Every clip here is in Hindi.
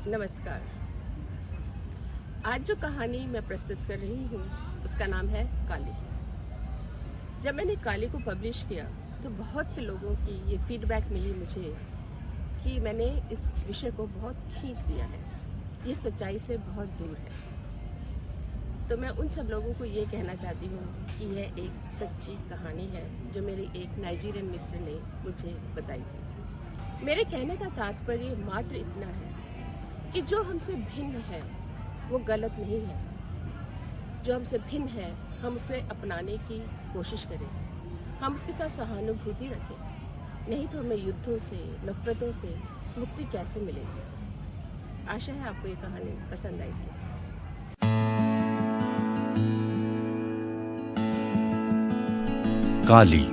नमस्कार। आज जो कहानी मैं प्रस्तुत कर रही हूँ उसका नाम है काली। जब मैंने काली को पब्लिश किया तो बहुत से लोगों की ये फीडबैक मिली मुझे कि मैंने इस विषय को बहुत खींच दिया है, ये सच्चाई से बहुत दूर है। तो मैं उन सब लोगों को ये कहना चाहती हूँ कि यह एक सच्ची कहानी है जो मेरे एक नाइजीरियन मित्र ने मुझे बताई थी। मेरे कहने का तात्पर्य मात्र इतना है कि जो हमसे भिन्न है वो गलत नहीं है। जो हमसे भिन्न है हम उसे अपनाने की कोशिश करें, हम उसके साथ सहानुभूति रखें, नहीं तो हमें युद्धों से, नफरतों से मुक्ति कैसे मिलेगी। आशा है आपको ये कहानी पसंद आएगी। काली।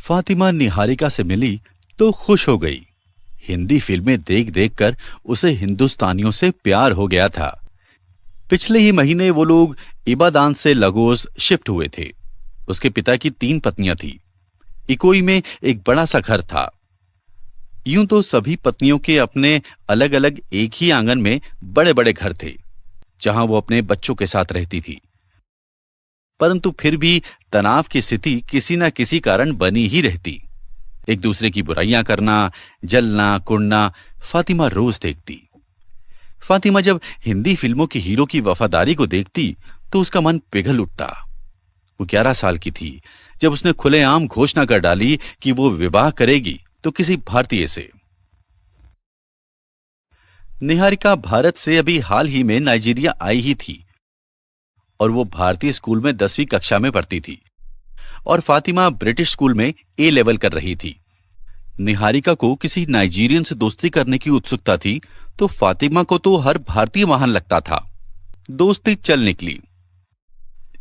फातिमा निहारिका से मिली तो खुश हो गई। हिंदी फिल्में देख देखकर उसे हिंदुस्तानियों से प्यार हो गया था। पिछले ही महीने वो लोग इबादान से लगोस शिफ्ट हुए थे। उसके पिता की 3 पत्नियां थी। इकोई में एक बड़ा सा घर था। यूं तो सभी पत्नियों के अपने अलग अलग एक ही आंगन में बड़े बड़े घर थे जहां वो अपने बच्चों के साथ रहती थी, परंतु फिर भी तनाव की स्थिति किसी न किसी कारण बनी ही रहती। एक दूसरे की बुराइयां करना, जलना, कुड़ना फातिमा रोज देखती। फातिमा जब हिंदी फिल्मों की हीरो की वफादारी को देखती तो उसका मन पिघल उठता। वो 11 साल की थी जब उसने खुलेआम घोषणा कर डाली कि वो विवाह करेगी तो किसी भारतीय से। निहारिका भारत से अभी हाल ही में नाइजीरिया आई ही थी और वो भारतीय स्कूल में 10वीं कक्षा में पढ़ती थी और फातिमा ब्रिटिश स्कूल में ए लेवल कर रही थी। निहारिका को किसी नाइजीरियन से दोस्ती करने की उत्सुकता थी तो फातिमा को तो हर भारतीय महान लगता था। दोस्ती चल निकली।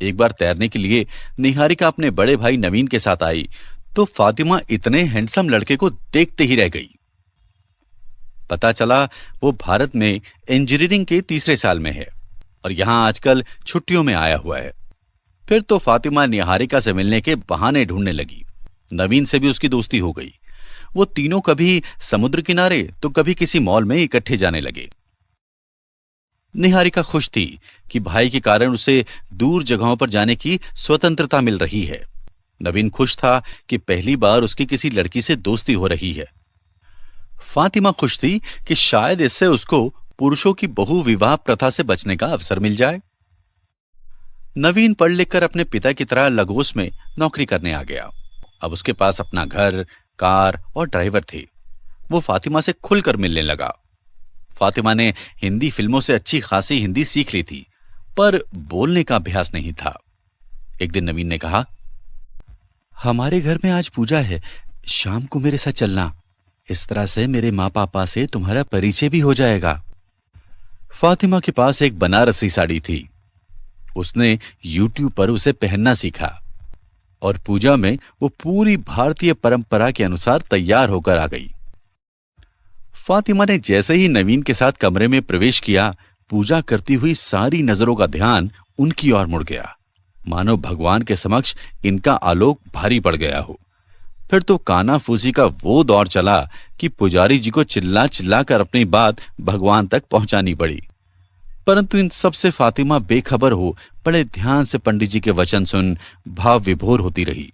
एक बार तैरने के लिए निहारिका अपने बड़े भाई नवीन के साथ आई तो फातिमा इतने हैंडसम लड़के को देखते ही रह गई। पता चला वो भारत में इंजीनियरिंग के 3रे साल में है और यहां आजकल छुट्टियों में आया हुआ है। फिर तो फातिमा निहारिका से मिलने के बहाने ढूंढने लगी। नवीन से भी उसकी दोस्ती हो गई। वो तीनों कभी समुद्र किनारे तो कभी किसी मॉल में इकट्ठे जाने लगे। निहारिका खुश थी कि भाई के कारण उसे दूर जगहों पर जाने की स्वतंत्रता मिल रही है। नवीन खुश था कि पहली बार उसकी किसी लड़की से दोस्ती हो रही है। फातिमा खुश थी कि शायद इससे उसको पुरुषों की बहु विवाह प्रथा से बचने का अवसर मिल जाए। नवीन पढ़ लिखकर अपने पिता की तरह लगोस में नौकरी करने आ गया। अब उसके पास अपना घर, कार और ड्राइवर थे। वो फातिमा से खुलकर मिलने लगा। फातिमा ने हिंदी फिल्मों से अच्छी खासी हिंदी सीख ली थी, पर बोलने का अभ्यास नहीं था। एक दिन नवीन ने कहा, हमारे घर में आज पूजा है, शाम को मेरे साथ चलना। इस तरह से मेरे माँ पापा से तुम्हारा परिचय भी हो जाएगा। फातिमा के पास एक बनारसी साड़ी थी। उसने YouTube पर उसे पहनना सीखा और पूजा में वो पूरी भारतीय परंपरा के अनुसार तैयार होकर आ गई। फातिमा ने जैसे ही नवीन के साथ कमरे में प्रवेश किया, पूजा करती हुई सारी नजरों का ध्यान उनकी ओर मुड़ गया, मानो भगवान के समक्ष इनका आलोक भारी पड़ गया हो। फिर तो कानाफूसी का वो दौर चला कि पुजारी जी को चिल्ला चिल्ला कर अपनी बात भगवान तक पहुंचानी पड़ी। परंतु इन सब से फातिमा बेखबर हो बड़े ध्यान से पंडित जी के वचन सुन भाव विभोर होती रही।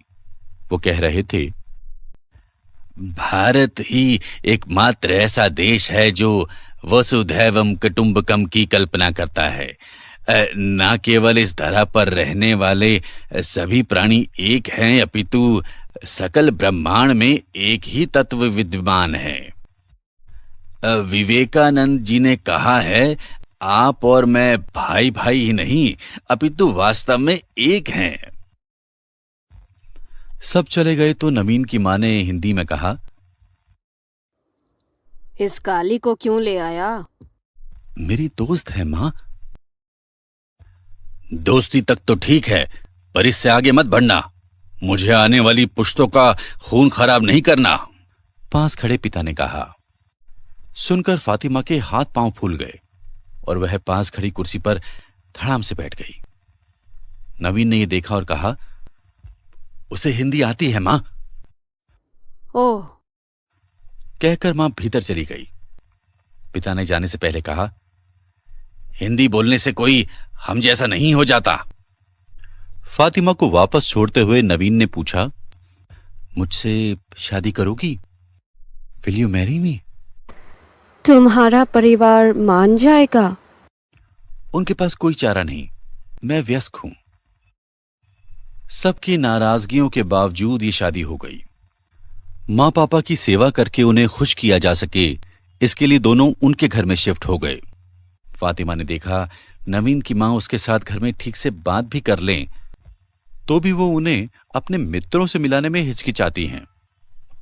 वो कह रहे थे, भारत ही एकमात्र ऐसा देश है जो वसुधैवम कुटुंबकम की कल्पना करता है। न केवल इस धरा पर रहने वाले सभी प्राणी एक हैं, अपितु सकल ब्रह्मांड में एक ही तत्व विद्यमान है। विवेकानंद जी ने कहा है, आप और मैं भाई भाई ही नहीं अपितु वास्तव में एक हैं। सब चले गए तो नवीन की मां ने हिंदी में कहा, इस काली को क्यों ले आया? मेरी दोस्त है मां। दोस्ती तक तो ठीक है, पर इससे आगे मत बढ़ना। मुझे आने वाली पुश्तों का खून खराब नहीं करना, पास खड़े पिता ने कहा। सुनकर फातिमा के हाथ पांव फूल गए और वह पास खड़ी कुर्सी पर धड़ाम से बैठ गई। नवीन ने यह देखा और कहा, उसे हिंदी आती है मां? ओह, कहकर मां भीतर चली गई। पिता ने जाने से पहले कहा, हिंदी बोलने से कोई हम जैसा नहीं हो जाता। फातिमा को वापस छोड़ते हुए नवीन ने पूछा, मुझसे शादी करोगी? Will you marry me? तुम्हारा परिवार मान जाएगा? उनके पास कोई चारा नहीं, मैं व्यस्क हूं। सबकी नाराजगियों के बावजूद ये शादी हो गई। मां पापा की सेवा करके उन्हें खुश किया जा सके, इसके लिए दोनों उनके घर में शिफ्ट हो गए। फातिमा ने देखा नवीन की मां उसके साथ घर में ठीक से बात भी कर लें तो भी वो उन्हें अपने मित्रों से मिलाने में हिचकिचाती हैं।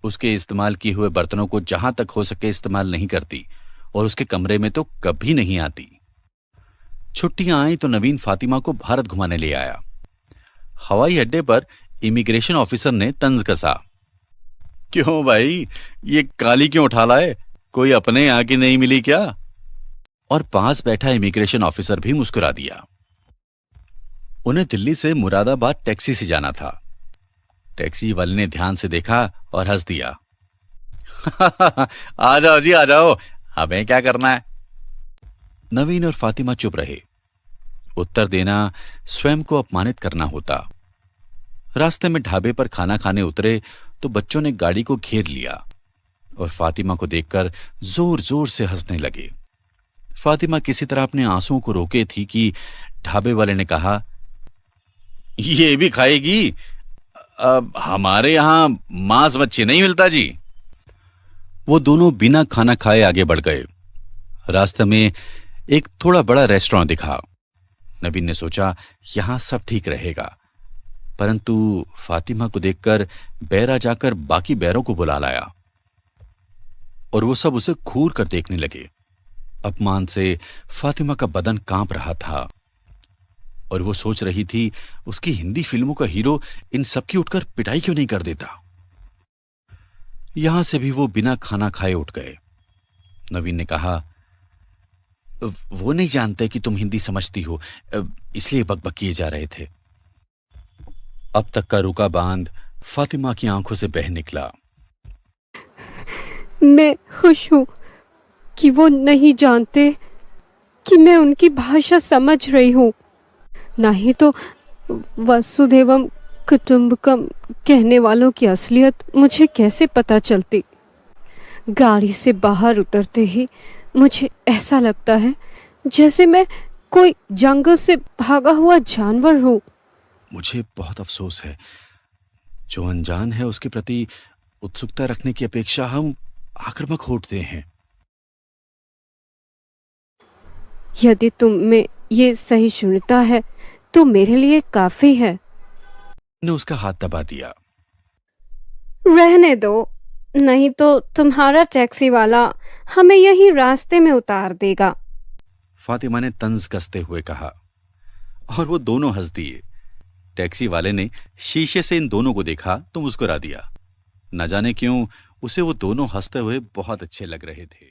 उसके इस्तेमाल किए हुए बर्तनों को जहां तक हो सके इस्तेमाल नहीं करती और उसके कमरे में तो कभी नहीं आती। छुट्टियां आई तो नवीन फातिमा को भारत घुमाने ले आया। हवाई अड्डे पर इमिग्रेशन ऑफिसर ने तंज कसा, क्यों भाई, ये काली क्यों उठा लाए? कोई अपने यहां की नहीं मिली क्या? और पास बैठा इमिग्रेशन ऑफिसर भी मुस्कुरा दिया। उन्हें दिल्ली से मुरादाबाद टैक्सी से जाना था। टैक्सी वाले ने ध्यान से देखा और हंस दिया। आ जाओ जी, आ जाओ, हमें क्या करना है? नवीन और फातिमा चुप रहे। उत्तर देना स्वयं को अपमानित करना होता। रास्ते में ढाबे पर खाना खाने उतरे तो बच्चों ने गाड़ी को घेर लिया और फातिमा को देखकर जोर जोर से हंसने लगे। फातिमा किसी तरह अपने आंसुओं को रोके थी कि ढाबे वाले ने कहा, ये भी खाएगी? अब हमारे यहां मांस मच्छी नहीं मिलता जी। वो दोनों बिना खाना खाए आगे बढ़ गए। रास्ते में एक थोड़ा बड़ा रेस्टोरेंट दिखा। नवीन ने सोचा यहां सब ठीक रहेगा, परंतु फातिमा को देखकर बैरा जाकर बाकी बैरों को बुला लाया और वो सब उसे घूर कर देखने लगे। अपमान से फातिमा का बदन कांप रहा था और वो सोच रही थी उसकी हिंदी फिल्मों का हीरो इन सबकी उठकर पिटाई क्यों नहीं कर देता। यहां से भी वो बिना खाना खाए उठ गए। नवीन ने कहा, वो नहीं जानते कि तुम हिंदी समझती हो, इसलिए बकबक किए जा रहे थे। अब तक का रुका बांध फातिमा की आंखों से बह निकला। मैं खुश हूँ कि वो नहीं जानते कि मैं उनकी भाषा समझ रही हूँ। नहीं तो वसुधैवम कुटुंबकम कहने वालों की असलियत मुझे कैसे पता चलती। गाड़ी से बाहर उतरते ही मुझे ऐसा लगता है जैसे मैं कोई जंगल से भागा हुआ जानवर हूँ। मुझे बहुत अफसोस है, जो अनजान है उसके प्रति उत्सुकता रखने की अपेक्षा हम आक्रामक होते हैं। यदि तुम में ये सहिष्णुता है तो मेरे लिए काफी है। ने उसका हाथ दबा दिया। रहने दो, नहीं तो तुम्हारा टैक्सी वाला हमें यही रास्ते में उतार देगा। फातिमा ने तंज कसते हुए कहा और वो दोनों हंस दिए। टैक्सी वाले ने शीशे से इन दोनों को देखा तो मुस्कुरा दिया। न जाने क्यों उसे वो दोनों हंसते हुए बहुत अच्छे लग रहे थे।